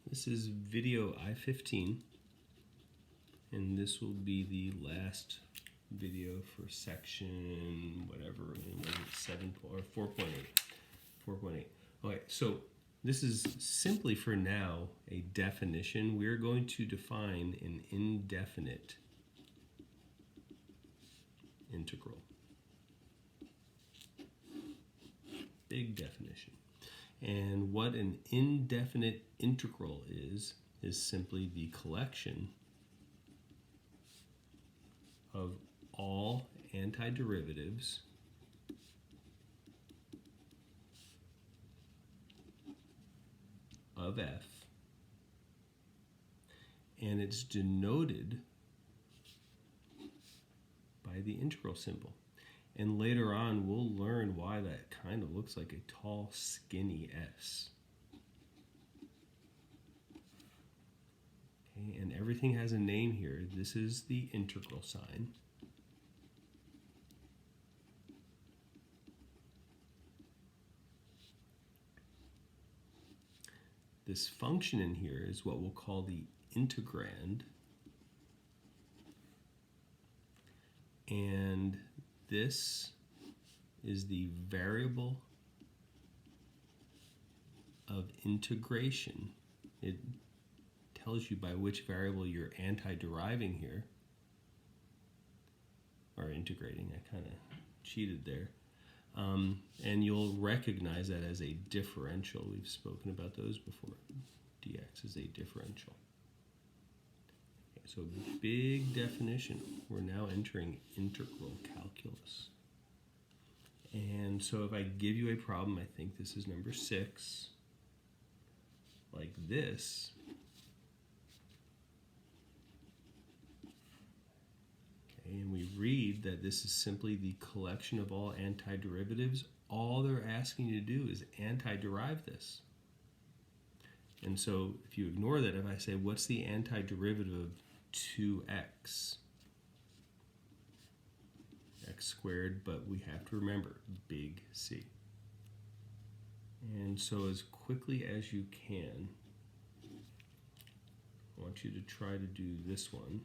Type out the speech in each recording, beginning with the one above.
This is video I15, and this will be the last video for section whatever, 7 or 4.8. 4.8. Okay, so this is simply for now a definition. We're going to define an indefinite integral. Big definition. And what an indefinite integral is simply the collection of all antiderivatives of f, and it's denoted by the integral symbol. And later on, we'll learn why that kind of looks like a tall, skinny S. Okay, and everything has a name here. This is the integral sign. This function in here is what we'll call the integrand. And this is the variable of integration. It tells you by which variable you're anti-deriving here, or integrating. I kind of cheated there. And you'll recognize that as a differential. We've spoken about those before. dx is a differential. So big definition. We're now entering integral calculus. And so if I give you a problem, I think this is number 6, like this. Okay, and we read that this is simply the collection of all antiderivatives. All they're asking you to do is antiderive this. And so if you ignore that, if I say, what's the antiderivative of 2x? X squared, but we have to remember, big C. And so as quickly as you can, I want you to try to do this one.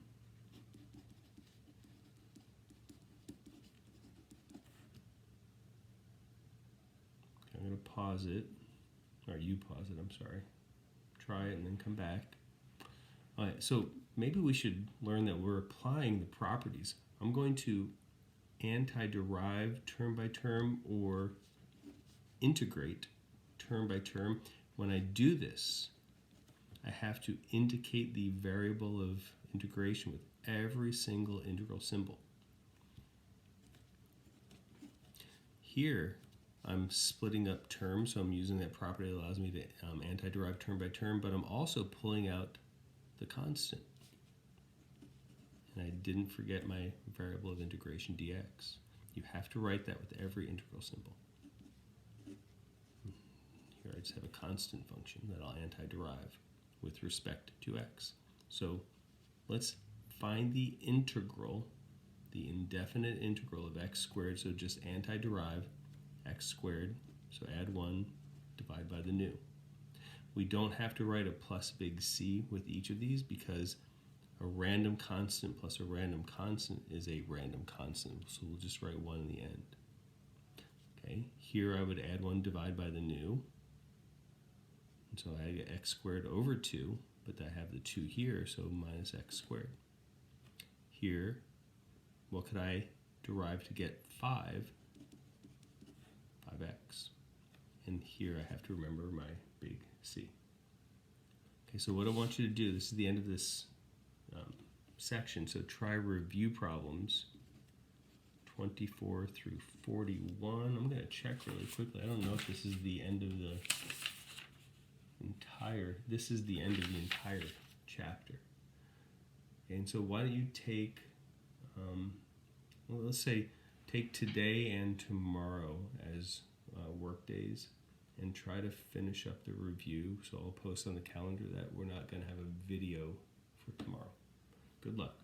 I'm going to pause it, or you pause it, I'm sorry. Try it and then come back. All right, so maybe we should learn that we're applying the properties. I'm going to antiderive term by term or integrate term by term. When I do this, I have to indicate the variable of integration with every single integral symbol. Here, I'm splitting up terms, so I'm using that property that allows me to antiderive term by term, but I'm also pulling out the constant. And I didn't forget my variable of integration dx. You have to write that with every integral symbol. Here I just have a constant function that I'll antiderive with respect to x. So let's find the integral, the indefinite integral of x squared, so just antiderive x squared, so add 1, divide by the new. We don't have to write a plus big C with each of these because a random constant plus a random constant is a random constant, so we'll just write 1 in the end. Okay, here I would add 1, divide by the new, and so I get x squared over 2, but I have the 2 here, so minus x squared. Here, what could I derive to get 5? 5x. And here I have to remember my big C. Okay, so what I want you to do, this is the end of this section, so try review problems 24 through 41. I'm going to check really quickly. I don't know if this is the end of the entire, this is the end of the entire chapter. Okay, and so why don't you take, well, let's say take today and tomorrow as work days and try to finish up the review. So I'll post on the calendar that we're not going to have a video for tomorrow. Good luck.